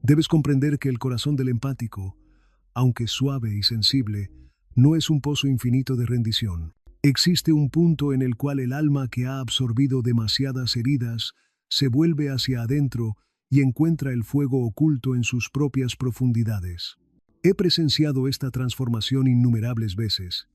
Debes comprender que el corazón del empático, aunque suave y sensible, no es un pozo infinito de rendición. Existe un punto en el cual el alma que ha absorbido demasiadas heridas se vuelve hacia adentro y encuentra el fuego oculto en sus propias profundidades. He presenciado esta transformación innumerables veces,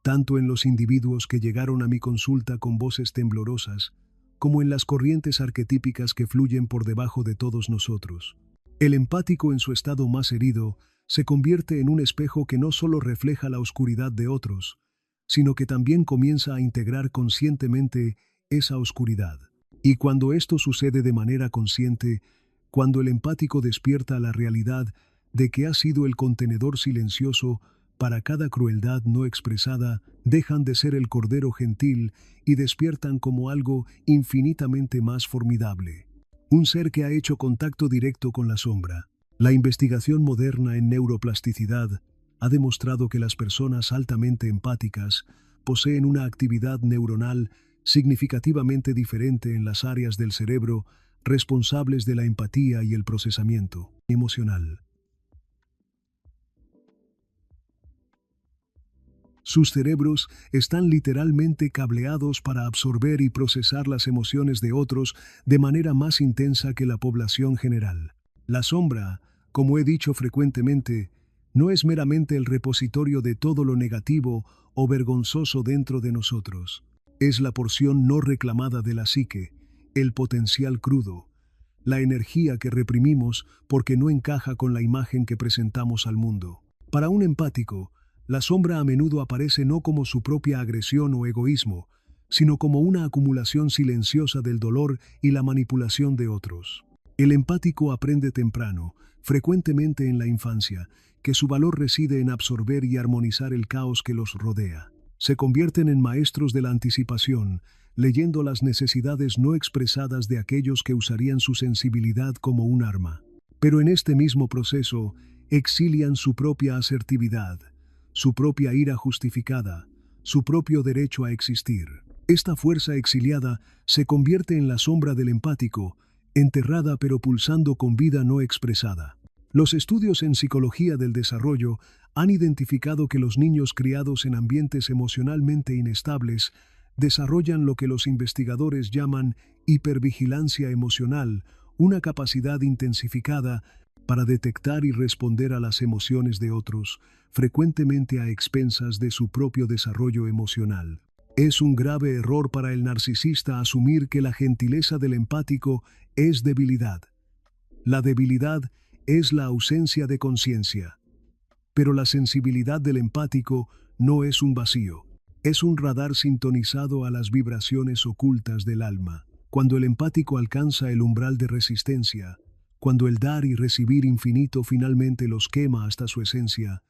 tanto en los individuos que llegaron a mi consulta con voces temblorosas, como en las corrientes arquetípicas que fluyen por debajo de todos nosotros. El empático en su estado más herido se convierte en un espejo que no solo refleja la oscuridad de otros, sino que también comienza a integrar conscientemente esa oscuridad. Y cuando esto sucede de manera consciente, cuando el empático despierta la realidad de que ha sido el contenedor silencioso para cada crueldad no expresada, dejan de ser el cordero gentil y despiertan como algo infinitamente más formidable. Un ser que ha hecho contacto directo con la sombra. La investigación moderna en neuroplasticidad ha demostrado que las personas altamente empáticas poseen una actividad neuronal significativamente diferente en las áreas del cerebro responsables de la empatía y el procesamiento emocional. Sus cerebros están literalmente cableados para absorber y procesar las emociones de otros de manera más intensa que la población general. La sombra, como he dicho frecuentemente, no es meramente el repositorio de todo lo negativo o vergonzoso dentro de nosotros. Es la porción no reclamada de la psique, el potencial crudo, la energía que reprimimos porque no encaja con la imagen que presentamos al mundo. Para un empático, la sombra a menudo aparece no como su propia agresión o egoísmo, sino como una acumulación silenciosa del dolor y la manipulación de otros. El empático aprende temprano, frecuentemente en la infancia, que su valor reside en absorber y armonizar el caos que los rodea. Se convierten en maestros de la anticipación, leyendo las necesidades no expresadas de aquellos que usarían su sensibilidad como un arma. Pero en este mismo proceso, exilian su propia asertividad, su propia ira justificada, su propio derecho a existir. Esta fuerza exiliada se convierte en la sombra del empático, enterrada pero pulsando con vida no expresada. Los estudios en psicología del desarrollo han identificado que los niños criados en ambientes emocionalmente inestables desarrollan lo que los investigadores llaman hipervigilancia emocional, una capacidad intensificada para detectar y responder a las emociones de otros, frecuentemente a expensas de su propio desarrollo emocional. Es un grave error para el narcisista asumir que la gentileza del empático es debilidad. La debilidad es la ausencia de conciencia. Pero la sensibilidad del empático no es un vacío. Es un radar sintonizado a las vibraciones ocultas del alma. Cuando el empático alcanza el umbral de resistencia, cuando el dar y recibir infinito finalmente los quema hasta su esencia,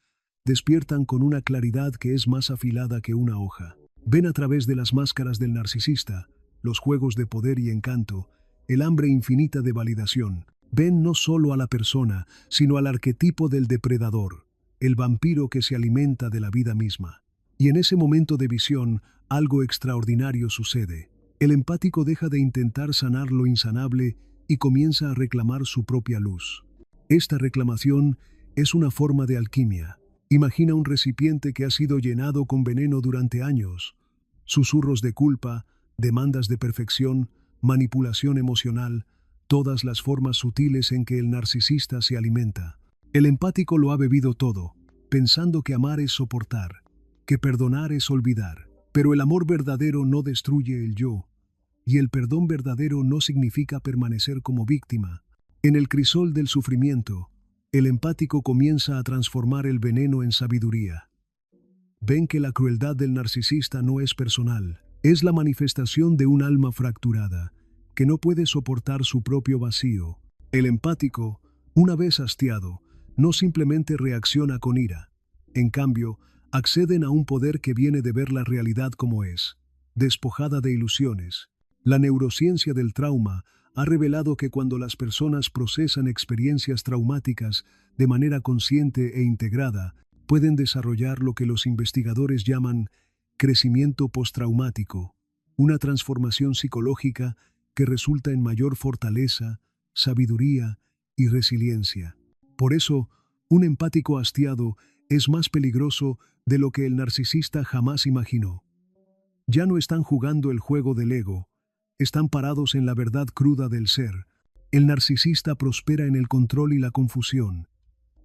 despiertan con una claridad que es más afilada que una hoja. Ven a través de las máscaras del narcisista, los juegos de poder y encanto, el hambre infinita de validación. Ven no solo a la persona, sino al arquetipo del depredador, el vampiro que se alimenta de la vida misma. Y en ese momento de visión, algo extraordinario sucede. El empático deja de intentar sanar lo insanable y comienza a reclamar su propia luz. Esta reclamación es una forma de alquimia. Imagina un recipiente que ha sido llenado con veneno durante años. Susurros de culpa, demandas de perfección, manipulación emocional, todas las formas sutiles en que el narcisista se alimenta. El empático lo ha bebido todo, pensando que amar es soportar, que perdonar es olvidar. Pero el amor verdadero no destruye el yo, y el perdón verdadero no significa permanecer como víctima. En el crisol del sufrimiento, el empático comienza a transformar el veneno en sabiduría. Ven que la crueldad del narcisista no es personal, es la manifestación de un alma fracturada, que no puede soportar su propio vacío. El empático, una vez hastiado, no simplemente reacciona con ira. En cambio, acceden a un poder que viene de ver la realidad como es, despojada de ilusiones. La neurociencia del trauma ha revelado que cuando las personas procesan experiencias traumáticas de manera consciente e integrada, pueden desarrollar lo que los investigadores llaman crecimiento postraumático, una transformación psicológica que resulta en mayor fortaleza, sabiduría y resiliencia. Por eso, un empático hastiado es más peligroso de lo que el narcisista jamás imaginó. Ya no están jugando el juego del ego, están parados en la verdad cruda del ser. El narcisista prospera en el control y la confusión.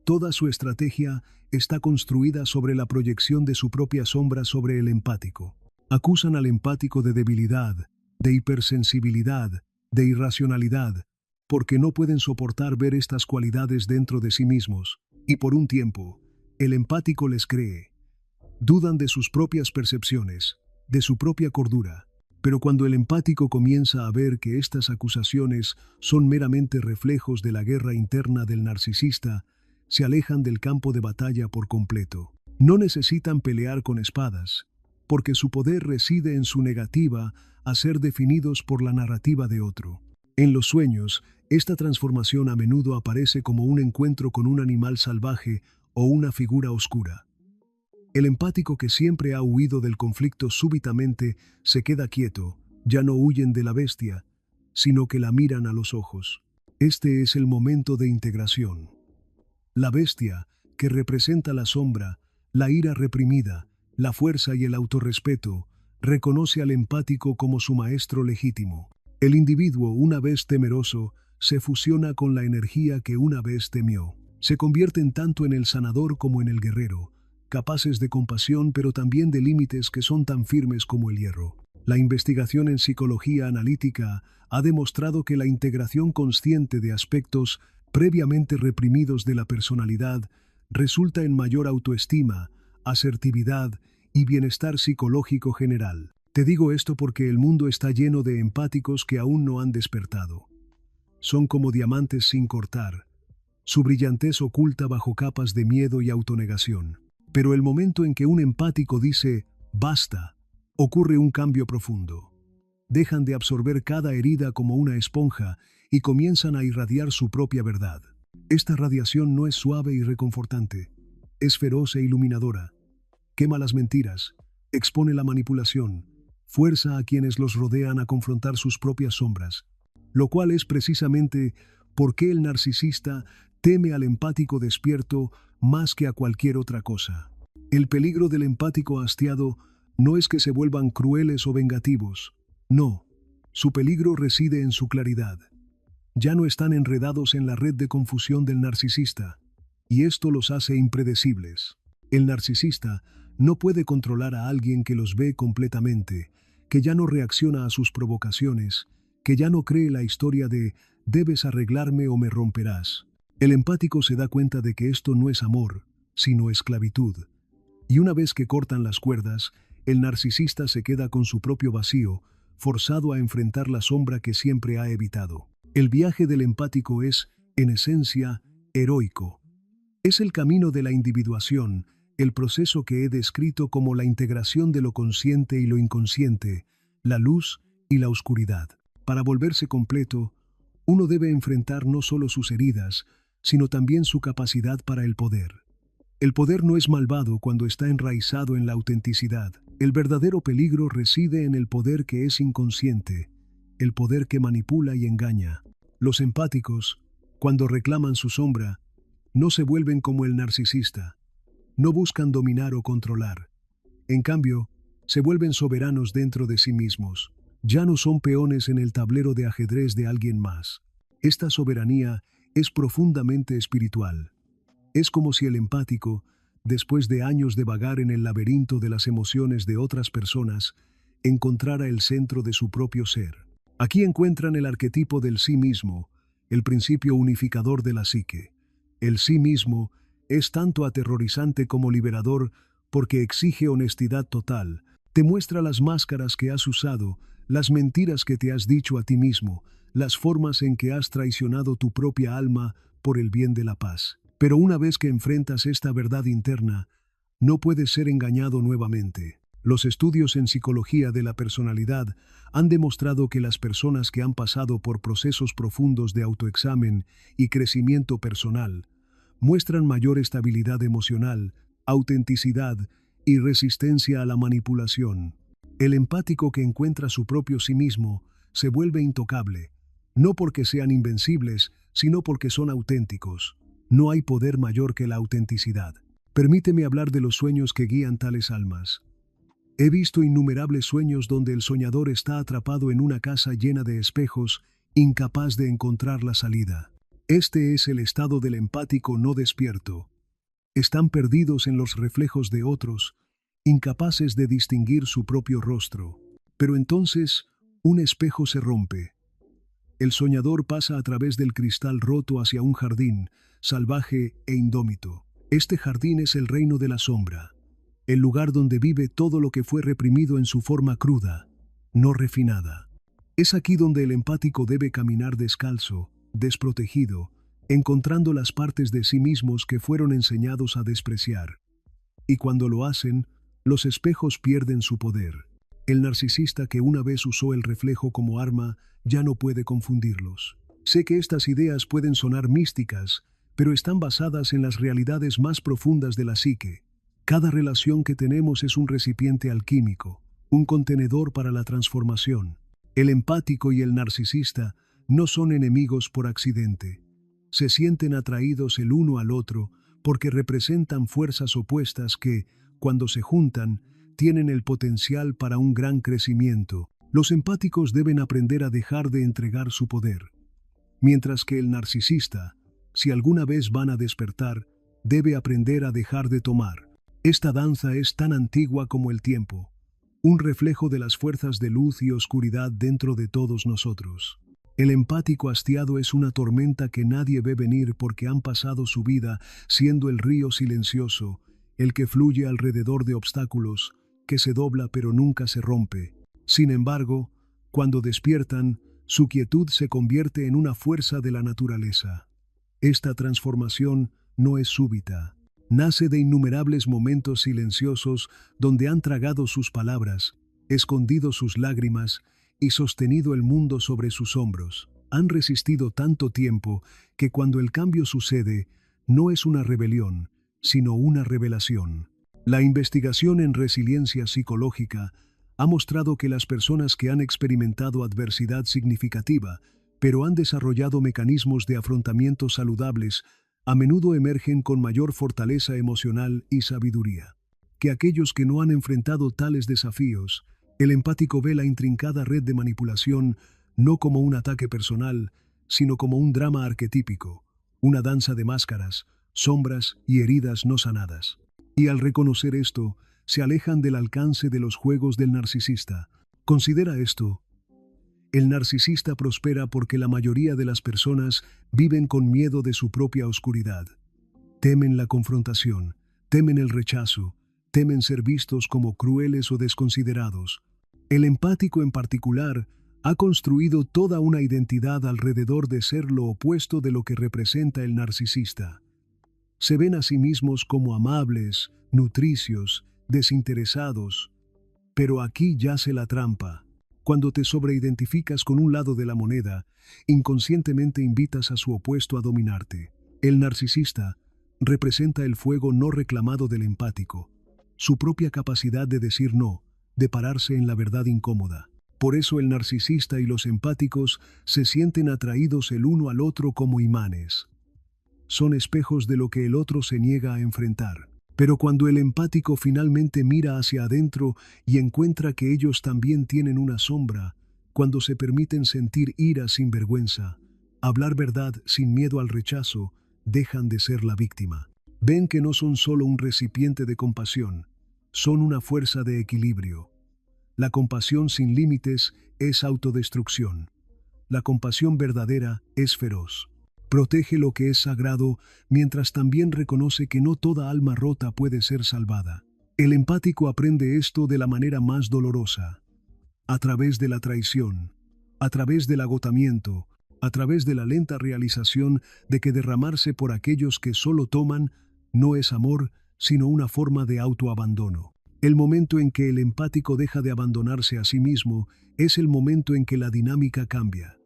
Toda su estrategia está construida sobre la proyección de su propia sombra sobre el empático. Acusan al empático de debilidad, de hipersensibilidad, de irracionalidad, porque no pueden soportar ver estas cualidades dentro de sí mismos. Y por un tiempo, el empático les cree. Dudan de sus propias percepciones, de su propia cordura. Pero cuando el empático comienza a ver que estas acusaciones son meramente reflejos de la guerra interna del narcisista, se alejan del campo de batalla por completo. No necesitan pelear con espadas, porque su poder reside en su negativa a ser definidos por la narrativa de otro. En los sueños, esta transformación a menudo aparece como un encuentro con un animal salvaje o una figura oscura. El empático que siempre ha huido del conflicto súbitamente se queda quieto, ya no huyen de la bestia, sino que la miran a los ojos. Este es el momento de integración. La bestia, que representa la sombra, la ira reprimida, la fuerza y el autorrespeto, reconoce al empático como su maestro legítimo. El individuo, una vez temeroso, se fusiona con la energía que una vez temió. Se convierten tanto en el sanador como en el guerrero, capaces de compasión pero también de límites que son tan firmes como el hierro. La investigación en psicología analítica ha demostrado que la integración consciente de aspectos previamente reprimidos de la personalidad resulta en mayor autoestima, asertividad y bienestar psicológico general. Te digo esto porque el mundo está lleno de empáticos que aún no han despertado. Son como diamantes sin cortar. Su brillantez oculta bajo capas de miedo y autonegación. Pero el momento en que un empático dice «basta», ocurre un cambio profundo. Dejan de absorber cada herida como una esponja y comienzan a irradiar su propia verdad. Esta radiación no es suave y reconfortante, es feroz e iluminadora. Quema las mentiras, expone la manipulación, fuerza a quienes los rodean a confrontar sus propias sombras, lo cual es precisamente por qué el narcisista teme al empático despierto más que a cualquier otra cosa. El peligro del empático hastiado no es que se vuelvan crueles o vengativos. No, su peligro reside en su claridad. Ya no están enredados en la red de confusión del narcisista, y esto los hace impredecibles. El narcisista no puede controlar a alguien que los ve completamente, que ya no reacciona a sus provocaciones, que ya no cree la historia de «debes arreglarme o me romperás». El empático se da cuenta de que esto no es amor, sino esclavitud. Y una vez que cortan las cuerdas, el narcisista se queda con su propio vacío, forzado a enfrentar la sombra que siempre ha evitado. El viaje del empático es, en esencia, heroico. Es el camino de la individuación, el proceso que he descrito como la integración de lo consciente y lo inconsciente, la luz y la oscuridad. Para volverse completo, uno debe enfrentar no solo sus heridas, sino también su capacidad para el poder. El poder no es malvado cuando está enraizado en la autenticidad. El verdadero peligro reside en el poder que es inconsciente, el poder que manipula y engaña. Los empáticos, cuando reclaman su sombra, no se vuelven como el narcisista. No buscan dominar o controlar. En cambio, se vuelven soberanos dentro de sí mismos. Ya no son peones en el tablero de ajedrez de alguien más. Esta soberanía es profundamente espiritual. Es como si el empático, después de años de vagar en el laberinto de las emociones de otras personas, encontrara el centro de su propio ser. Aquí encuentran el arquetipo del sí mismo, el principio unificador de la psique. El sí mismo es tanto aterrorizante como liberador porque exige honestidad total, te muestra las máscaras que has usado, las mentiras que te has dicho a ti mismo, las formas en que has traicionado tu propia alma por el bien de la paz. Pero una vez que enfrentas esta verdad interna, no puedes ser engañado nuevamente. Los estudios en psicología de la personalidad han demostrado que las personas que han pasado por procesos profundos de autoexamen y crecimiento personal muestran mayor estabilidad emocional, autenticidad y resistencia a la manipulación. El empático que encuentra su propio sí mismo se vuelve intocable, no porque sean invencibles, sino porque son auténticos. No hay poder mayor que la autenticidad. Permíteme hablar de los sueños que guían tales almas. He visto innumerables sueños donde el soñador está atrapado en una casa llena de espejos, incapaz de encontrar la salida. Este es el estado del empático no despierto. Están perdidos en los reflejos de otros, incapaces de distinguir su propio rostro. Pero entonces, un espejo se rompe. El soñador pasa a través del cristal roto hacia un jardín, salvaje e indómito. Este jardín es el reino de la sombra, el lugar donde vive todo lo que fue reprimido en su forma cruda, no refinada. Es aquí donde el empático debe caminar descalzo, desprotegido, encontrando las partes de sí mismos que fueron enseñados a despreciar. Y cuando lo hacen, los espejos pierden su poder. El narcisista que una vez usó el reflejo como arma ya no puede confundirlos. Sé que estas ideas pueden sonar místicas, pero están basadas en las realidades más profundas de la psique. Cada relación que tenemos es un recipiente alquímico, un contenedor para la transformación. El empático y el narcisista no son enemigos por accidente. Se sienten atraídos el uno al otro porque representan fuerzas opuestas que, cuando se juntan, tienen el potencial para un gran crecimiento. Los empáticos deben aprender a dejar de entregar su poder, mientras que el narcisista, si alguna vez van a despertar, debe aprender a dejar de tomar. Esta danza es tan antigua como el tiempo, un reflejo de las fuerzas de luz y oscuridad dentro de todos nosotros. El empático hastiado es una tormenta que nadie ve venir porque han pasado su vida siendo el río silencioso, el que fluye alrededor de obstáculos, que se dobla pero nunca se rompe. Sin embargo, cuando despiertan, su quietud se convierte en una fuerza de la naturaleza. Esta transformación no es súbita. Nace de innumerables momentos silenciosos donde han tragado sus palabras, escondido sus lágrimas y sostenido el mundo sobre sus hombros. Han resistido tanto tiempo que cuando el cambio sucede, no es una rebelión, sino una revelación. La investigación en resiliencia psicológica ha mostrado que las personas que han experimentado adversidad significativa, pero han desarrollado mecanismos de afrontamiento saludables, a menudo emergen con mayor fortaleza emocional y sabiduría que aquellos que no han enfrentado tales desafíos. El empático ve la intrincada red de manipulación no como un ataque personal, sino como un drama arquetípico, una danza de máscaras, sombras y heridas no sanadas. Y al reconocer esto, se alejan del alcance de los juegos del narcisista. Considera esto. El narcisista prospera porque la mayoría de las personas viven con miedo de su propia oscuridad. Temen la confrontación, temen el rechazo, temen ser vistos como crueles o desconsiderados. El empático en particular ha construido toda una identidad alrededor de ser lo opuesto de lo que representa el narcisista. Se ven a sí mismos como amables, nutricios, desinteresados. Pero aquí yace la trampa. Cuando te sobreidentificas con un lado de la moneda, inconscientemente invitas a su opuesto a dominarte. El narcisista representa el fuego no reclamado del empático, su propia capacidad de decir no, de pararse en la verdad incómoda. Por eso el narcisista y los empáticos se sienten atraídos el uno al otro como imanes. Son espejos de lo que el otro se niega a enfrentar. Pero cuando el empático finalmente mira hacia adentro y encuentra que ellos también tienen una sombra, cuando se permiten sentir ira sin vergüenza, hablar verdad sin miedo al rechazo, dejan de ser la víctima. Ven que no son solo un recipiente de compasión, son una fuerza de equilibrio. La compasión sin límites es autodestrucción. La compasión verdadera es feroz. Protege lo que es sagrado, mientras también reconoce que no toda alma rota puede ser salvada. El empático aprende esto de la manera más dolorosa, a través de la traición, a través del agotamiento, a través de la lenta realización de que derramarse por aquellos que solo toman no es amor, sino una forma de autoabandono. El momento en que el empático deja de abandonarse a sí mismo es el momento en que la dinámica cambia.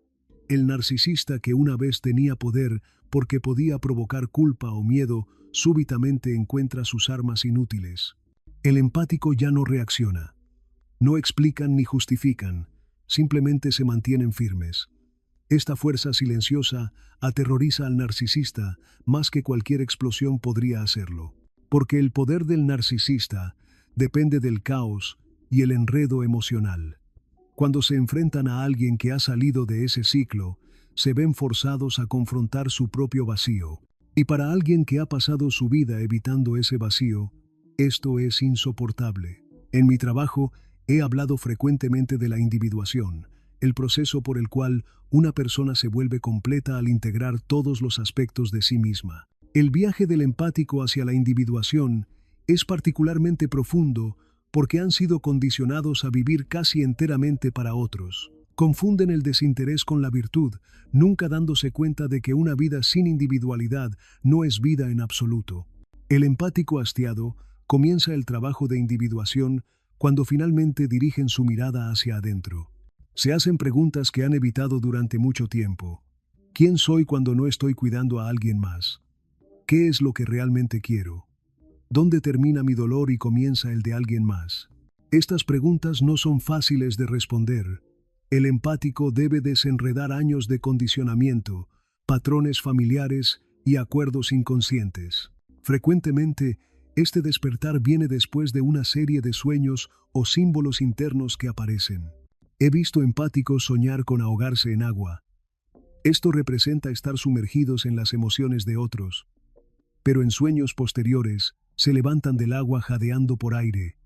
El narcisista que una vez tenía poder porque podía provocar culpa o miedo, súbitamente encuentra sus armas inútiles. El empático ya no reacciona. No explican ni justifican, simplemente se mantienen firmes. Esta fuerza silenciosa aterroriza al narcisista más que cualquier explosión podría hacerlo. Porque el poder del narcisista depende del caos y el enredo emocional. Cuando se enfrentan a alguien que ha salido de ese ciclo, se ven forzados a confrontar su propio vacío. Y para alguien que ha pasado su vida evitando ese vacío, esto es insoportable. En mi trabajo he hablado frecuentemente de la individuación, el proceso por el cual una persona se vuelve completa al integrar todos los aspectos de sí misma. El viaje del empático hacia la individuación es particularmente profundo porque han sido condicionados a vivir casi enteramente para otros. Confunden el desinterés con la virtud, nunca dándose cuenta de que una vida sin individualidad no es vida en absoluto. El empático hastiado comienza el trabajo de individuación cuando finalmente dirigen su mirada hacia adentro. Se hacen preguntas que han evitado durante mucho tiempo. ¿Quién soy cuando no estoy cuidando a alguien más? ¿Qué es lo que realmente quiero? ¿Dónde termina mi dolor y comienza el de alguien más? Estas preguntas no son fáciles de responder. El empático debe desenredar años de condicionamiento, patrones familiares y acuerdos inconscientes. Frecuentemente, este despertar viene después de una serie de sueños o símbolos internos que aparecen. He visto empáticos soñar con ahogarse en agua. Esto representa estar sumergidos en las emociones de otros. Pero en sueños posteriores, se levantan del agua jadeando por aire,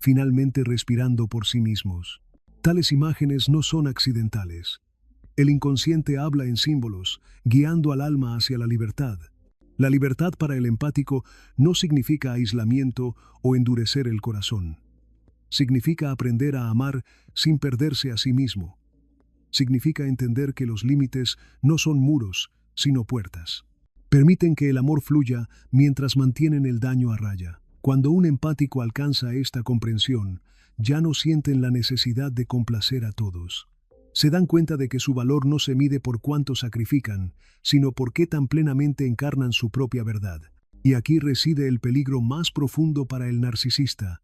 finalmente respirando por sí mismos. Tales imágenes no son accidentales. El inconsciente habla en símbolos, guiando al alma hacia la libertad. La libertad para el empático no significa aislamiento o endurecer el corazón. Significa aprender a amar sin perderse a sí mismo. Significa entender que los límites no son muros, sino puertas. Permiten que el amor fluya mientras mantienen el daño a raya. Cuando un empático alcanza esta comprensión, ya no sienten la necesidad de complacer a todos. Se dan cuenta de que su valor no se mide por cuánto sacrifican, sino por qué tan plenamente encarnan su propia verdad. Y aquí reside el peligro más profundo para el narcisista.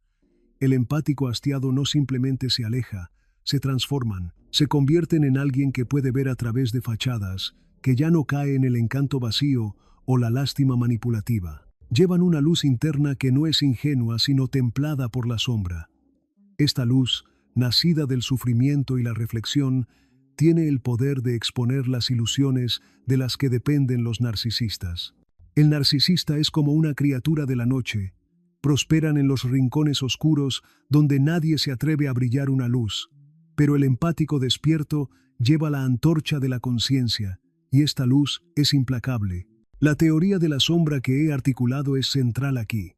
El empático hastiado no simplemente se aleja, se transforman, se convierten en alguien que puede ver a través de fachadas, que ya no cae en el encanto vacío o la lástima manipulativa. Llevan una luz interna que no es ingenua sino templada por la sombra. Esta luz, nacida del sufrimiento y la reflexión, tiene el poder de exponer las ilusiones de las que dependen los narcisistas. El narcisista es como una criatura de la noche. Prosperan en los rincones oscuros donde nadie se atreve a brillar una luz. Pero el empático despierto lleva la antorcha de la conciencia, y esta luz es implacable. La teoría de la sombra que he articulado es central aquí.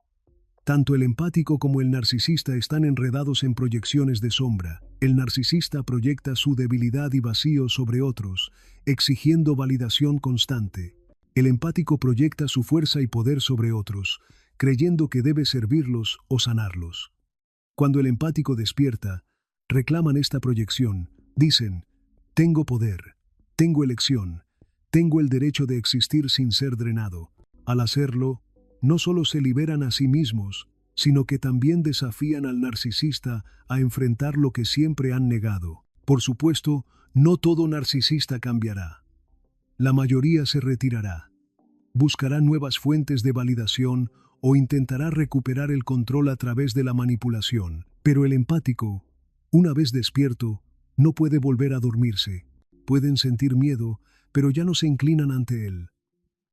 Tanto el empático como el narcisista están enredados en proyecciones de sombra. El narcisista proyecta su debilidad y vacío sobre otros, exigiendo validación constante. El empático proyecta su fuerza y poder sobre otros, creyendo que debe servirlos o sanarlos. Cuando el empático despierta, reclaman esta proyección. Dicen, tengo poder, tengo elección, tengo el derecho de existir sin ser drenado. Al hacerlo, no solo se liberan a sí mismos, sino que también desafían al narcisista a enfrentar lo que siempre han negado. Por supuesto, no todo narcisista cambiará. La mayoría se retirará. Buscará nuevas fuentes de validación o intentará recuperar el control a través de la manipulación. Pero el empático, una vez despierto, no puede volver a dormirse. Pueden sentir miedo, pero ya no se inclinan ante él.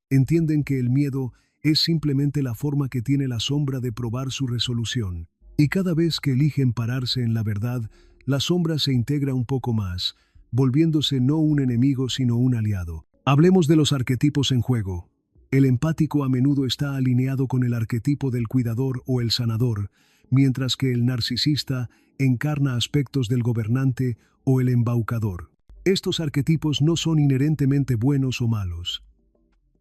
Entienden que el miedo es simplemente la forma que tiene la sombra de probar su resolución. Y cada vez que eligen pararse en la verdad, la sombra se integra un poco más, volviéndose no un enemigo sino un aliado. Hablemos de los arquetipos en juego. El empático a menudo está alineado con el arquetipo del cuidador o el sanador, mientras que el narcisista encarna aspectos del gobernante o el embaucador. Estos arquetipos no son inherentemente buenos o malos.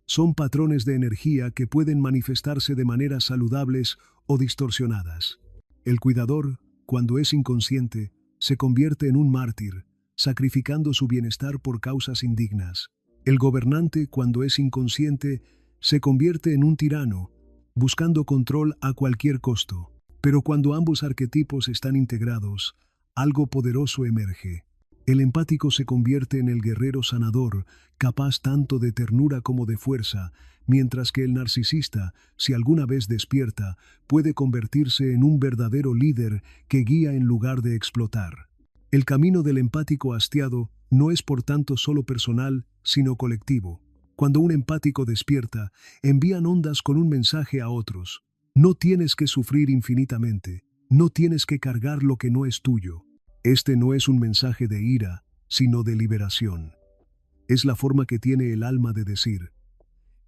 Son patrones de energía que pueden manifestarse de maneras saludables o distorsionadas. El cuidador, cuando es inconsciente, se convierte en un mártir, sacrificando su bienestar por causas indignas. El gobernante, cuando es inconsciente, se convierte en un tirano, buscando control a cualquier costo. Pero cuando ambos arquetipos están integrados, algo poderoso emerge. El empático se convierte en el guerrero sanador, capaz tanto de ternura como de fuerza, mientras que el narcisista, si alguna vez despierta, puede convertirse en un verdadero líder que guía en lugar de explotar. El camino del empático hastiado no es por tanto solo personal, sino colectivo. Cuando un empático despierta, envían ondas con un mensaje a otros. No tienes que sufrir infinitamente, no tienes que cargar lo que no es tuyo. Este no es un mensaje de ira, sino de liberación. Es la forma que tiene el alma de decir: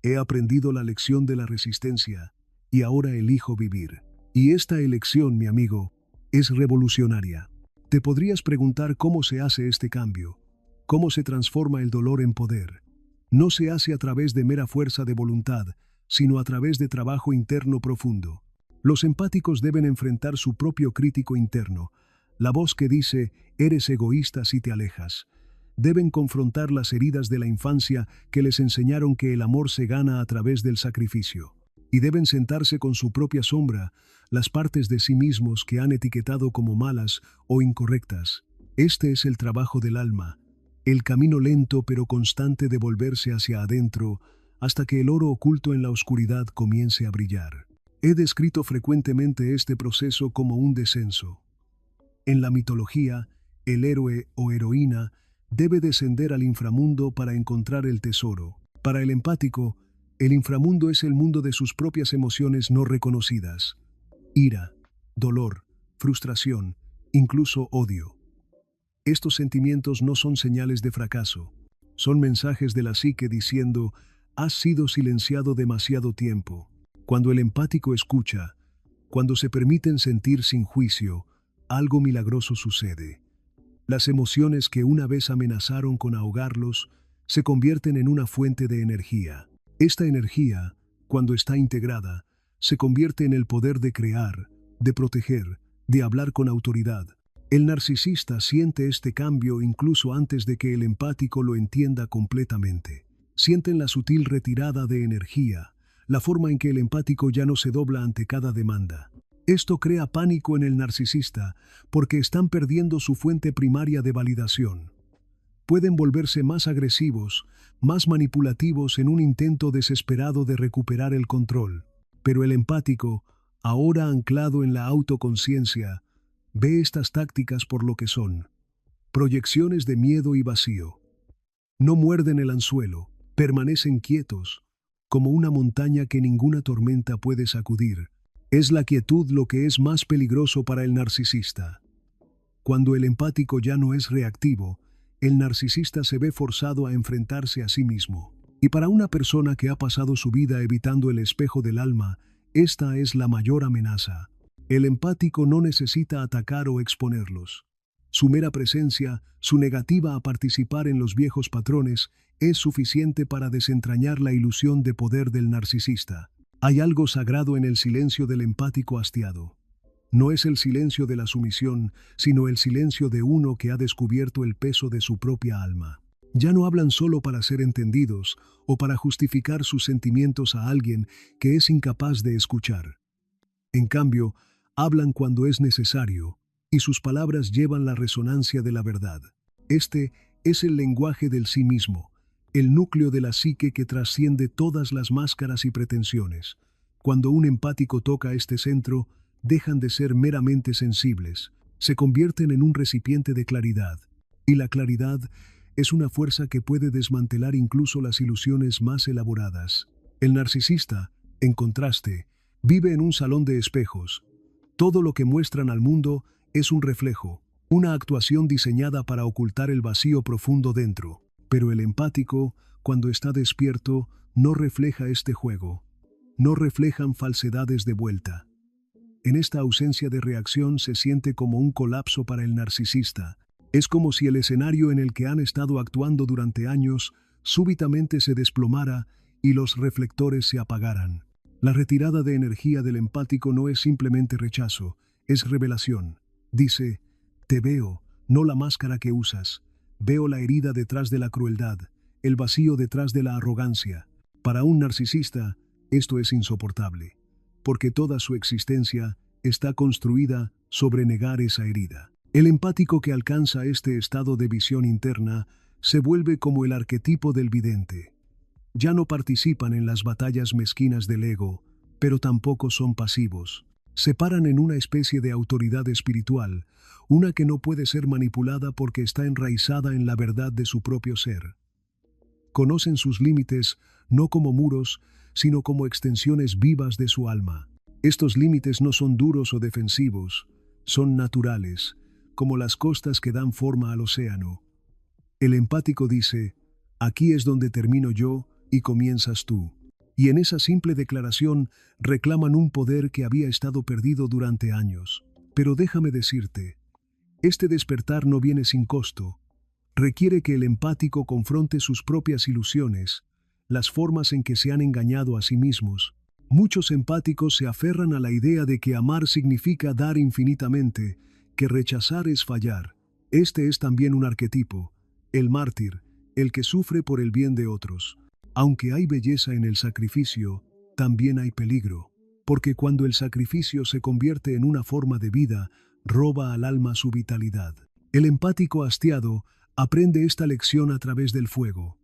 he aprendido la lección de la resistencia, y ahora elijo vivir. Y esta elección, mi amigo, es revolucionaria. Te podrías preguntar cómo se hace este cambio, cómo se transforma el dolor en poder. No se hace a través de mera fuerza de voluntad, sino a través de trabajo interno profundo. Los empáticos deben enfrentar su propio crítico interno, la voz que dice: eres egoísta si te alejas. Deben confrontar las heridas de la infancia que les enseñaron que el amor se gana a través del sacrificio. Y deben sentarse con su propia sombra, las partes de sí mismos que han etiquetado como malas o incorrectas. Este es el trabajo del alma, el camino lento pero constante de volverse hacia adentro hasta que el oro oculto en la oscuridad comience a brillar. He descrito frecuentemente este proceso como un descenso. En la mitología, el héroe o heroína debe descender al inframundo para encontrar el tesoro. Para el empático, el inframundo es el mundo de sus propias emociones no reconocidas: ira, dolor, frustración, incluso odio. Estos sentimientos no son señales de fracaso, son mensajes de la psique diciendo: has sido silenciado demasiado tiempo. Cuando el empático escucha, cuando se permiten sentir sin juicio, algo milagroso sucede. Las emociones que una vez amenazaron con ahogarlos se convierten en una fuente de energía. Esta energía, cuando está integrada, se convierte en el poder de crear, de proteger, de hablar con autoridad. El narcisista siente este cambio incluso antes de que el empático lo entienda completamente. Sienten la sutil retirada de energía, la forma en que el empático ya no se dobla ante cada demanda. Esto crea pánico en el narcisista porque están perdiendo su fuente primaria de validación. Pueden volverse más agresivos, más manipulativos en un intento desesperado de recuperar el control. Pero el empático, ahora anclado en la autoconciencia, ve estas tácticas por lo que son: proyecciones de miedo y vacío. No muerden el anzuelo, permanecen quietos, como una montaña que ninguna tormenta puede sacudir. Es la quietud lo que es más peligroso para el narcisista. Cuando el empático ya no es reactivo, el narcisista se ve forzado a enfrentarse a sí mismo. Y para una persona que ha pasado su vida evitando el espejo del alma, esta es la mayor amenaza. El empático no necesita atacar o exponerlos. Su mera presencia, su negativa a participar en los viejos patrones, es suficiente para desentrañar la ilusión de poder del narcisista. Hay algo sagrado en el silencio del empático hastiado. No es el silencio de la sumisión, sino el silencio de uno que ha descubierto el peso de su propia alma. Ya no hablan solo para ser entendidos o para justificar sus sentimientos a alguien que es incapaz de escuchar. En cambio, hablan cuando es necesario, y sus palabras llevan la resonancia de la verdad. Este es el lenguaje del sí mismo, el núcleo de la psique que trasciende todas las máscaras y pretensiones. Cuando un empático toca este centro, dejan de ser meramente sensibles, se convierten en un recipiente de claridad. Y la claridad es una fuerza que puede desmantelar incluso las ilusiones más elaboradas. El narcisista, en contraste, vive en un salón de espejos. Todo lo que muestran al mundo es un reflejo, una actuación diseñada para ocultar el vacío profundo dentro. Pero el empático, cuando está despierto, no refleja este juego. No reflejan falsedades de vuelta. En esta ausencia de reacción se siente como un colapso para el narcisista. Es como si el escenario en el que han estado actuando durante años súbitamente se desplomara y los reflectores se apagaran. La retirada de energía del empático no es simplemente rechazo, es revelación. Dice: te veo, no la máscara que usas. Veo la herida detrás de la crueldad, el vacío detrás de la arrogancia. Para un narcisista, esto es insoportable, porque toda su existencia está construida sobre negar esa herida. El empático que alcanza este estado de visión interna se vuelve como el arquetipo del vidente. Ya no participan en las batallas mezquinas del ego, pero tampoco son pasivos. Se paran en una especie de autoridad espiritual, una que no puede ser manipulada porque está enraizada en la verdad de su propio ser. Conocen sus límites no como muros, sino como extensiones vivas de su alma. Estos límites no son duros o defensivos, son naturales, como las costas que dan forma al océano. El empático dice, aquí es donde termino yo y comienzas tú. Y en esa simple declaración reclaman un poder que había estado perdido durante años. Pero déjame decirte, este despertar no viene sin costo. Requiere que el empático confronte sus propias ilusiones, las formas en que se han engañado a sí mismos. Muchos empáticos se aferran a la idea de que amar significa dar infinitamente, que rechazar es fallar. Este es también un arquetipo, el mártir, el que sufre por el bien de otros. Aunque hay belleza en el sacrificio, también hay peligro, porque cuando el sacrificio se convierte en una forma de vida, roba al alma su vitalidad. El empático hastiado aprende esta lección a través del fuego.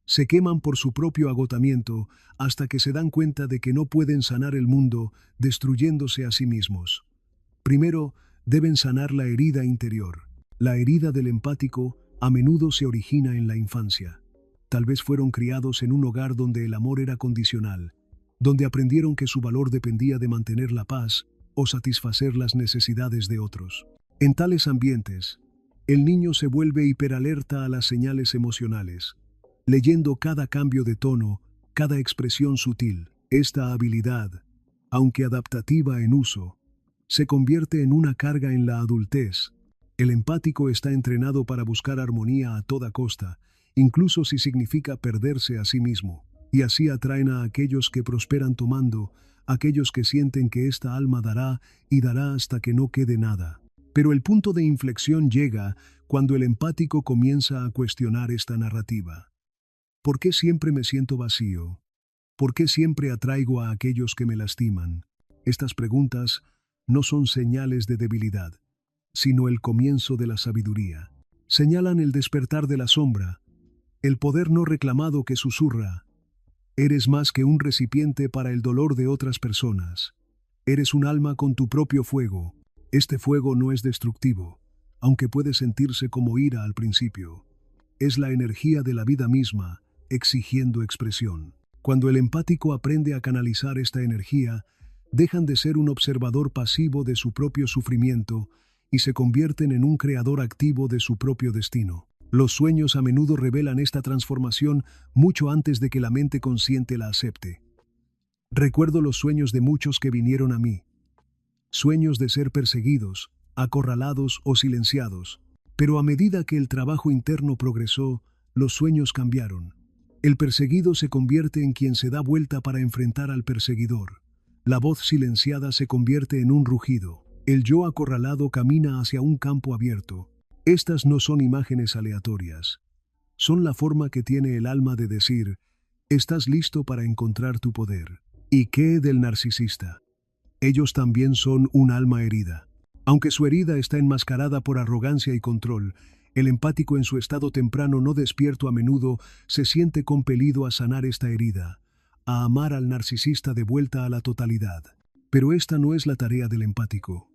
Se queman por su propio agotamiento hasta que se dan cuenta de que no pueden sanar el mundo destruyéndose a sí mismos. Primero, deben sanar la herida interior. La herida del empático a menudo se origina en la infancia. Tal vez fueron criados en un hogar donde el amor era condicional, donde aprendieron que su valor dependía de mantener la paz o satisfacer las necesidades de otros. En tales ambientes, el niño se vuelve hiperalerta a las señales emocionales, leyendo cada cambio de tono, cada expresión sutil. Esta habilidad, aunque adaptativa en uso, se convierte en una carga en la adultez. El empático está entrenado para buscar armonía a toda costa, incluso si significa perderse a sí mismo, y así atraen a aquellos que prosperan tomando, aquellos que sienten que esta alma dará y dará hasta que no quede nada. Pero el punto de inflexión llega cuando el empático comienza a cuestionar esta narrativa. ¿Por qué siempre me siento vacío? ¿Por qué siempre atraigo a aquellos que me lastiman? Estas preguntas no son señales de debilidad, sino el comienzo de la sabiduría. Señalan el despertar de la sombra, el poder no reclamado que susurra. Eres más que un recipiente para el dolor de otras personas. Eres un alma con tu propio fuego. Este fuego no es destructivo, aunque puede sentirse como ira al principio. Es la energía de la vida misma, exigiendo expresión. Cuando el empático aprende a canalizar esta energía, dejan de ser un observador pasivo de su propio sufrimiento y se convierten en un creador activo de su propio destino. Los sueños a menudo revelan esta transformación mucho antes de que la mente consciente la acepte. Recuerdo los sueños de muchos que vinieron a mí. Sueños de ser perseguidos, acorralados o silenciados. Pero a medida que el trabajo interno progresó, los sueños cambiaron. El perseguido se convierte en quien se da vuelta para enfrentar al perseguidor. La voz silenciada se convierte en un rugido. El yo acorralado camina hacia un campo abierto. Estas no son imágenes aleatorias. Son la forma que tiene el alma de decir, estás listo para encontrar tu poder. ¿Y qué del narcisista? Ellos también son un alma herida. Aunque su herida está enmascarada por arrogancia y control, el empático en su estado temprano no despierto a menudo se siente compelido a sanar esta herida, a amar al narcisista de vuelta a la totalidad. Pero esta no es la tarea del empático.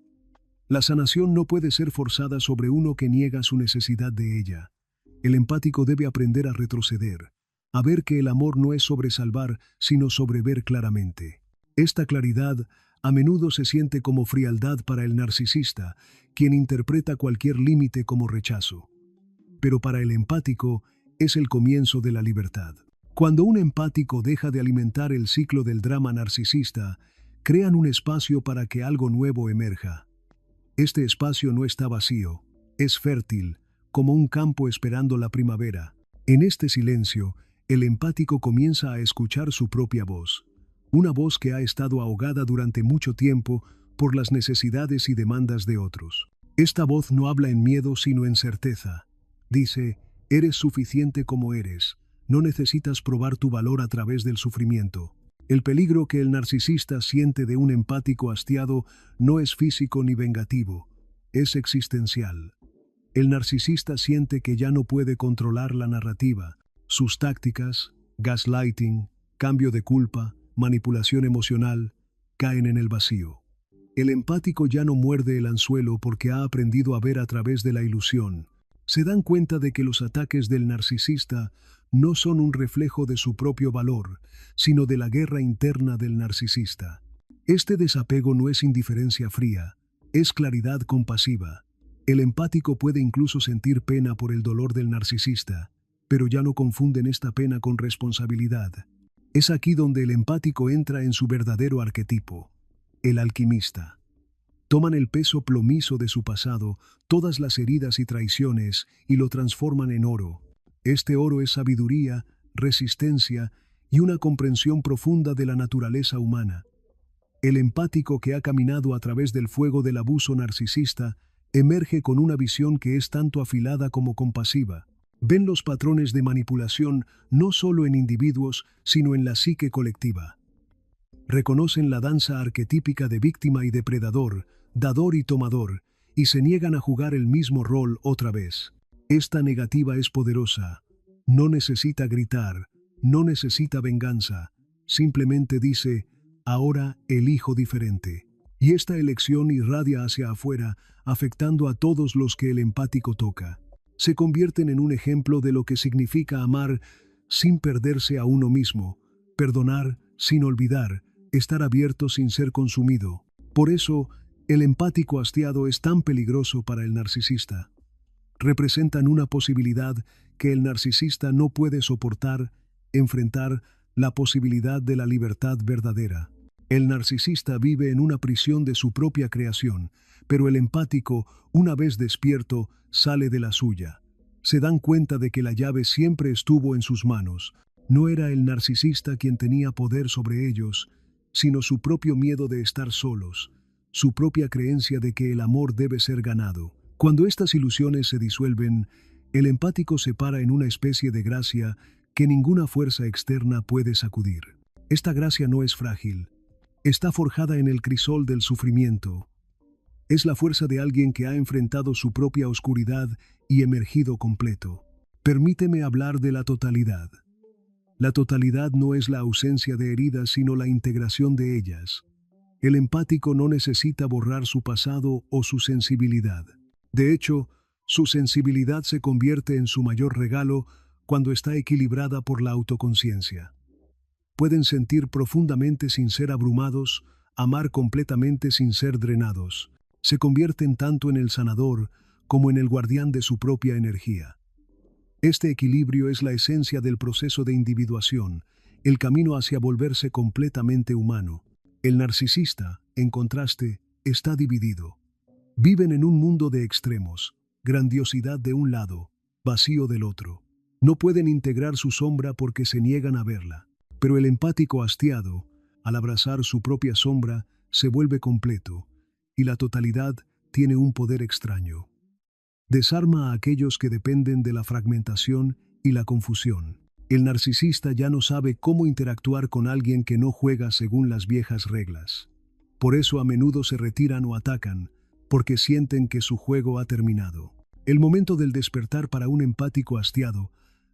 La sanación no puede ser forzada sobre uno que niega su necesidad de ella. El empático debe aprender a retroceder, a ver que el amor no es sobre salvar, sino sobre ver claramente. Esta claridad a menudo se siente como frialdad para el narcisista, quien interpreta cualquier límite como rechazo. Pero para el empático es el comienzo de la libertad. Cuando un empático deja de alimentar el ciclo del drama narcisista, crean un espacio para que algo nuevo emerja. Este espacio no está vacío, es fértil, como un campo esperando la primavera. En este silencio, el empático comienza a escuchar su propia voz. Una voz que ha estado ahogada durante mucho tiempo por las necesidades y demandas de otros. Esta voz no habla en miedo sino en certeza. Dice, eres suficiente como eres, no necesitas probar tu valor a través del sufrimiento. El peligro que el narcisista siente de un empático hastiado no es físico ni vengativo, es existencial. El narcisista siente que ya no puede controlar la narrativa. Sus tácticas, gaslighting, cambio de culpa, manipulación emocional, caen en el vacío. El empático ya no muerde el anzuelo porque ha aprendido a ver a través de la ilusión. Se dan cuenta de que los ataques del narcisista no son un reflejo de su propio valor, sino de la guerra interna del narcisista. Este desapego no es indiferencia fría, es claridad compasiva. El empático puede incluso sentir pena por el dolor del narcisista, pero ya no confunden esta pena con responsabilidad. Es aquí donde el empático entra en su verdadero arquetipo, el alquimista. Toman el peso plomizo de su pasado, todas las heridas y traiciones, y lo transforman en oro. Este oro es sabiduría, resistencia y una comprensión profunda de la naturaleza humana. El empático que ha caminado a través del fuego del abuso narcisista emerge con una visión que es tanto afilada como compasiva. Ven los patrones de manipulación no solo en individuos, sino en la psique colectiva. Reconocen la danza arquetípica de víctima y depredador, dador y tomador, y se niegan a jugar el mismo rol otra vez. Esta negativa es poderosa. No necesita gritar, no necesita venganza. Simplemente dice, ahora elijo diferente. Y esta elección irradia hacia afuera, afectando a todos los que el empático toca. Se convierten en un ejemplo de lo que significa amar sin perderse a uno mismo, perdonar sin olvidar, estar abierto sin ser consumido. Por eso, el empático hastiado es tan peligroso para el narcisista. Representan una posibilidad que el narcisista no puede soportar, enfrentar la posibilidad de la libertad verdadera. El narcisista vive en una prisión de su propia creación, pero el empático, una vez despierto, sale de la suya. Se dan cuenta de que la llave siempre estuvo en sus manos. No era el narcisista quien tenía poder sobre ellos, sino su propio miedo de estar solos, su propia creencia de que el amor debe ser ganado. Cuando estas ilusiones se disuelven, el empático se para en una especie de gracia que ninguna fuerza externa puede sacudir. Esta gracia no es frágil. Está forjada en el crisol del sufrimiento. Es la fuerza de alguien que ha enfrentado su propia oscuridad y emergido completo. Permíteme hablar de la totalidad. La totalidad no es la ausencia de heridas, sino la integración de ellas. El empático no necesita borrar su pasado o su sensibilidad. De hecho, su sensibilidad se convierte en su mayor regalo cuando está equilibrada por la autoconciencia. Pueden sentir profundamente sin ser abrumados, amar completamente sin ser drenados. Se convierten tanto en el sanador como en el guardián de su propia energía. Este equilibrio es la esencia del proceso de individuación, el camino hacia volverse completamente humano. El narcisista, en contraste, está dividido. Viven en un mundo de extremos, grandiosidad de un lado, vacío del otro. No pueden integrar su sombra porque se niegan a verla. Pero el empático hastiado, al abrazar su propia sombra, se vuelve completo, y la totalidad tiene un poder extraño. Desarma a aquellos que dependen de la fragmentación y la confusión. El narcisista ya no sabe cómo interactuar con alguien que no juega según las viejas reglas. Por eso a menudo se retiran o atacan, porque sienten que su juego ha terminado. El momento del despertar para un empático hastiado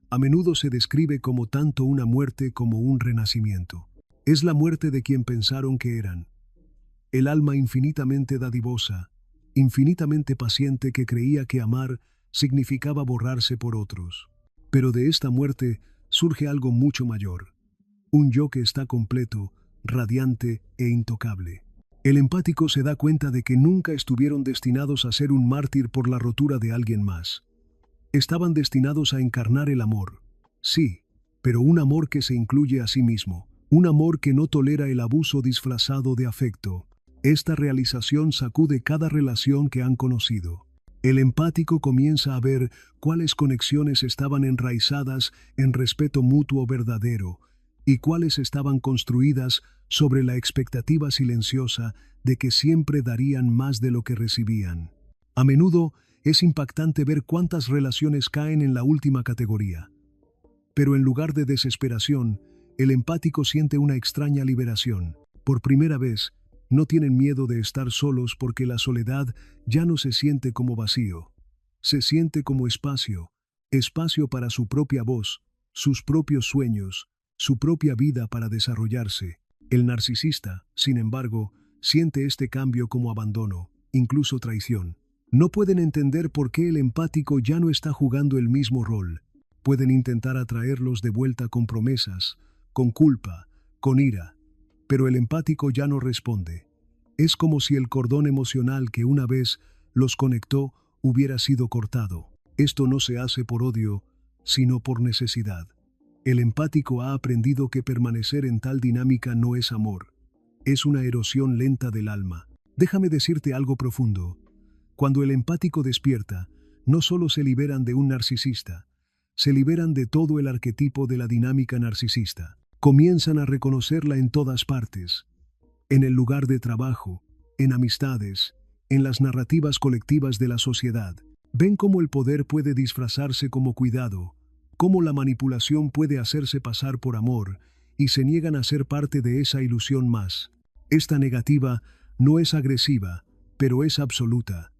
a menudo se describe como tanto una muerte como un renacimiento. Es la muerte de quien pensaron que eran. El alma infinitamente dadivosa, infinitamente paciente que creía que amar significaba borrarse por otros. Pero de esta muerte surge algo mucho mayor. Un yo que está completo, radiante e intocable. El empático se da cuenta de que nunca estuvieron destinados a ser un mártir por la rotura de alguien más. Estaban destinados a encarnar el amor. Sí, pero un amor que se incluye a sí mismo. Un amor que no tolera el abuso disfrazado de afecto. Esta realización sacude cada relación que han conocido. El empático comienza a ver cuáles conexiones estaban enraizadas en respeto mutuo verdadero y cuáles estaban construidas sobre la expectativa silenciosa de que siempre darían más de lo que recibían. A menudo es impactante ver cuántas relaciones caen en la última categoría. Pero en lugar de desesperación, el empático siente una extraña liberación. Por primera vez, No tienen miedo de estar solos porque la soledad ya no se siente como vacío. Se siente como espacio, espacio para su propia voz, sus propios sueños, su propia vida para desarrollarse. El narcisista, sin embargo, siente este cambio como abandono, incluso traición. No pueden entender por qué el empático ya no está jugando el mismo rol. Pueden intentar atraerlos de vuelta con promesas, con culpa, con ira, pero el empático ya no responde. Es como si el cordón emocional que una vez los conectó hubiera sido cortado. Esto no se hace por odio, sino por necesidad. El empático ha aprendido que permanecer en tal dinámica no es amor. Es una erosión lenta del alma. Déjame decirte algo profundo. Cuando el empático despierta, no solo se liberan de un narcisista, se liberan de todo el arquetipo de la dinámica narcisista. Comienzan a reconocerla en todas partes. En el lugar de trabajo, en amistades, en las narrativas colectivas de la sociedad. Ven cómo el poder puede disfrazarse como cuidado, cómo la manipulación puede hacerse pasar por amor, y se niegan a ser parte de esa ilusión más. Esta negativa no es agresiva, pero es absoluta.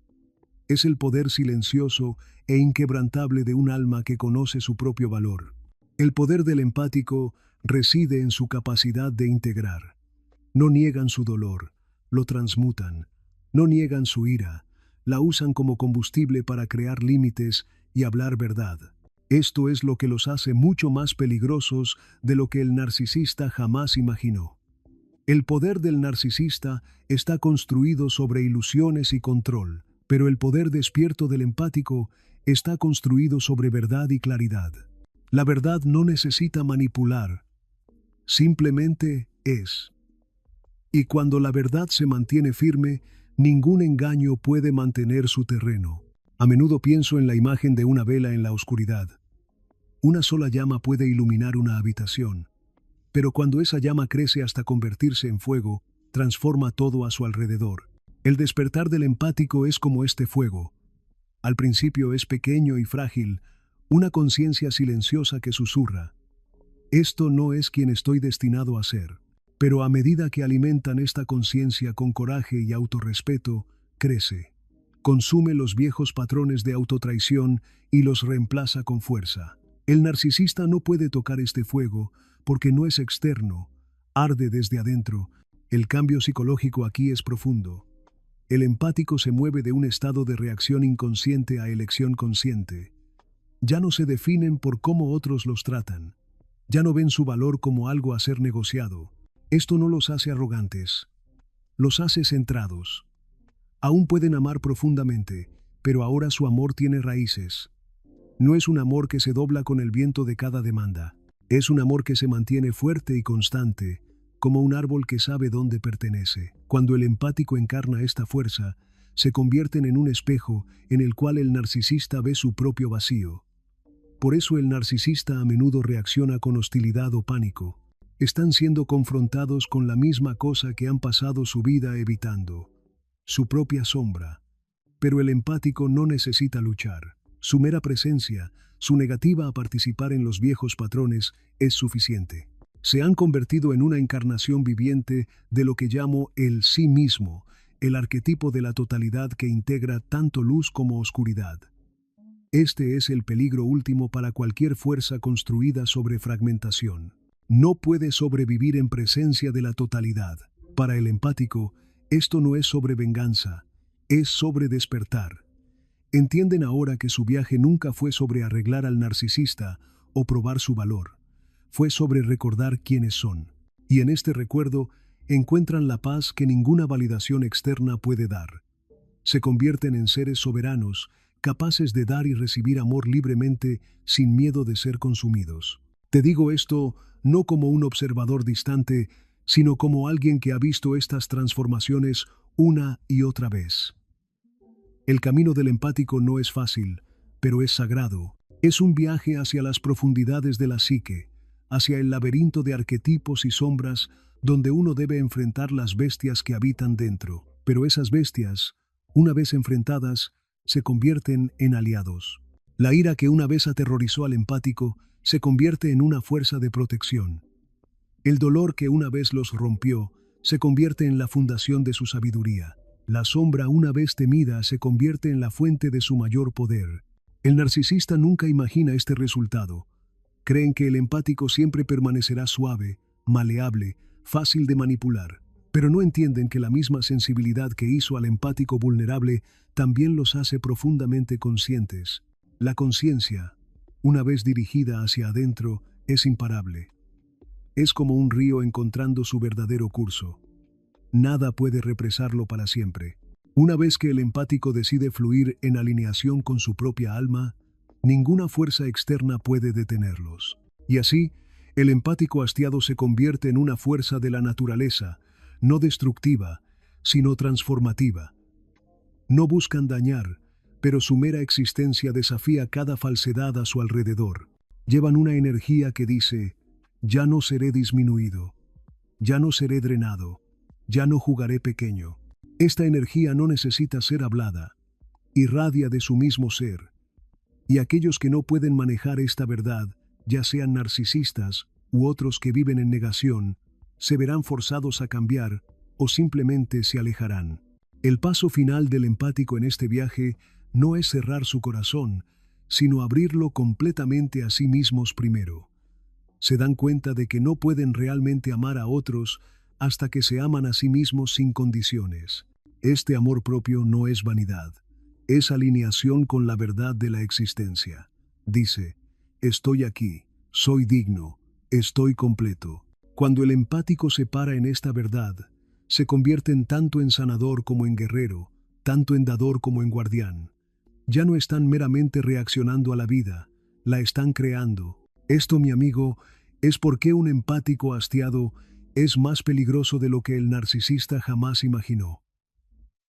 Es el poder silencioso e inquebrantable de un alma que conoce su propio valor. El poder del empático reside en su capacidad de integrar. No niegan su dolor, lo transmutan. No niegan su ira, la usan como combustible para crear límites y hablar verdad. Esto es lo que los hace mucho más peligrosos de lo que el narcisista jamás imaginó. El poder del narcisista está construido sobre ilusiones y control, pero el poder despierto del empático está construido sobre verdad y claridad. La verdad no necesita manipular, simplemente es. Y cuando la verdad se mantiene firme, ningún engaño puede mantener su terreno. A menudo pienso en la imagen de una vela en la oscuridad. Una sola llama puede iluminar una habitación, pero cuando esa llama crece hasta convertirse en fuego, transforma todo a su alrededor. El despertar del empático es como este fuego. Al principio es pequeño y frágil, una conciencia silenciosa que susurra: esto no es quien estoy destinado a ser. Pero a medida que alimentan esta conciencia con coraje y autorrespeto, crece. Consume los viejos patrones de autotraición y los reemplaza con fuerza. El narcisista no puede tocar este fuego porque no es externo, arde desde adentro. El cambio psicológico aquí es profundo. El empático se mueve de un estado de reacción inconsciente a elección consciente. Ya no se definen por cómo otros los tratan. Ya no ven su valor como algo a ser negociado. Esto no los hace arrogantes. Los hace centrados. Aún pueden amar profundamente, pero ahora su amor tiene raíces. No es un amor que se dobla con el viento de cada demanda. Es un amor que se mantiene fuerte y constante, como un árbol que sabe dónde pertenece. Cuando el empático encarna esta fuerza, se convierten en un espejo en el cual el narcisista ve su propio vacío. Por eso el narcisista a menudo reacciona con hostilidad o pánico. Están siendo confrontados con la misma cosa que han pasado su vida evitando, su propia sombra. Pero el empático no necesita luchar. Su mera presencia, su negativa a participar en los viejos patrones, es suficiente. Se han convertido en una encarnación viviente de lo que llamo el sí mismo, el arquetipo de la totalidad que integra tanto luz como oscuridad. Este es el peligro último para cualquier fuerza construida sobre fragmentación. No puede sobrevivir en presencia de la totalidad. Para el empático, esto no es sobre venganza, es sobre despertar. Entienden ahora que su viaje nunca fue sobre arreglar al narcisista o probar su valor. Fue sobre recordar quiénes son. Y en este recuerdo encuentran la paz que ninguna validación externa puede dar. Se convierten en seres soberanos, capaces de dar y recibir amor libremente sin miedo de ser consumidos. Te digo esto no como un observador distante, sino como alguien que ha visto estas transformaciones una y otra vez. El camino del empático no es fácil, pero es sagrado. Es un viaje hacia las profundidades de la psique, hacia el laberinto de arquetipos y sombras donde uno debe enfrentar las bestias que habitan dentro. Pero esas bestias, una vez enfrentadas, se convierten en aliados. La ira que una vez aterrorizó al empático se convierte en una fuerza de protección. El dolor que una vez los rompió se convierte en la fundación de su sabiduría. La sombra, una vez temida, se convierte en la fuente de su mayor poder. El narcisista nunca imagina este resultado. Creen que el empático siempre permanecerá suave, maleable, fácil de manipular, pero no entienden que la misma sensibilidad que hizo al empático vulnerable también los hace profundamente conscientes. La conciencia, una vez dirigida hacia adentro, es imparable. Es como un río encontrando su verdadero curso. Nada puede represarlo para siempre. Una vez que el empático decide fluir en alineación con su propia alma, ninguna fuerza externa puede detenerlos. Y así, el empático hastiado se convierte en una fuerza de la naturaleza, no destructiva, sino transformativa. No buscan dañar, pero su mera existencia desafía cada falsedad a su alrededor. Llevan una energía que dice: ya no seré disminuido, ya no seré drenado, ya no jugaré pequeño. Esta energía no necesita ser hablada, irradia de su mismo ser. Y aquellos que no pueden manejar esta verdad, ya sean narcisistas u otros que viven en negación, se verán forzados a cambiar o simplemente se alejarán. El paso final del empático en este viaje no es cerrar su corazón, sino abrirlo completamente a sí mismos primero. Se dan cuenta de que no pueden realmente amar a otros hasta que se aman a sí mismos sin condiciones. Este amor propio no es vanidad, es alineación con la verdad de la existencia. Dice: estoy aquí, soy digno, estoy completo. Cuando el empático se para en esta verdad, se convierten tanto en sanador como en guerrero, tanto en dador como en guardián. Ya no están meramente reaccionando a la vida, la están creando. Esto, mi amigo, es por qué un empático hastiado es más peligroso de lo que el narcisista jamás imaginó.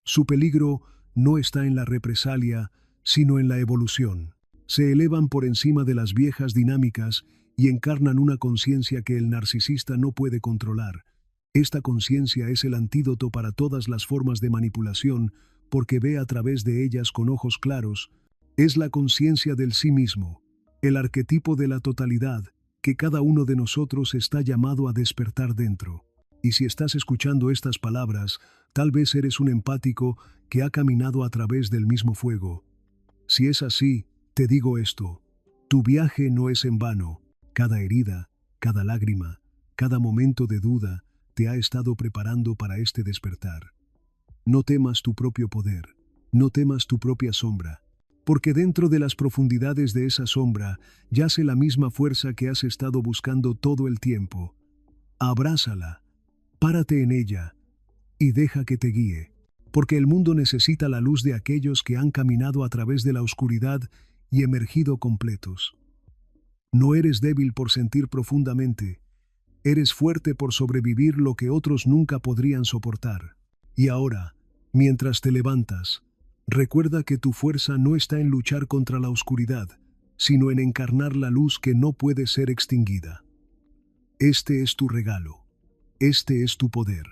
Su peligro no está en la represalia, sino en la evolución. Se elevan por encima de las viejas dinámicas y encarnan una conciencia que el narcisista no puede controlar. Esta conciencia es el antídoto para todas las formas de manipulación, porque ve a través de ellas con ojos claros. Es la conciencia del sí mismo, el arquetipo de la totalidad que cada uno de nosotros está llamado a despertar dentro. Y si estás escuchando estas palabras, tal vez eres un empático que ha caminado a través del mismo fuego. Si es así, te digo esto: tu viaje no es en vano. Cada herida, cada lágrima, cada momento de duda te ha estado preparando para este despertar. No temas tu propio poder, no temas tu propia sombra, porque dentro de las profundidades de esa sombra yace la misma fuerza que has estado buscando todo el tiempo. Abrázala, párate en ella y deja que te guíe, porque el mundo necesita la luz de aquellos que han caminado a través de la oscuridad y emergido completos. No eres débil por sentir profundamente, eres fuerte por sobrevivir lo que otros nunca podrían soportar. Y ahora, mientras te levantas, recuerda que tu fuerza no está en luchar contra la oscuridad, sino en encarnar la luz que no puede ser extinguida. Este es tu regalo, este es tu poder.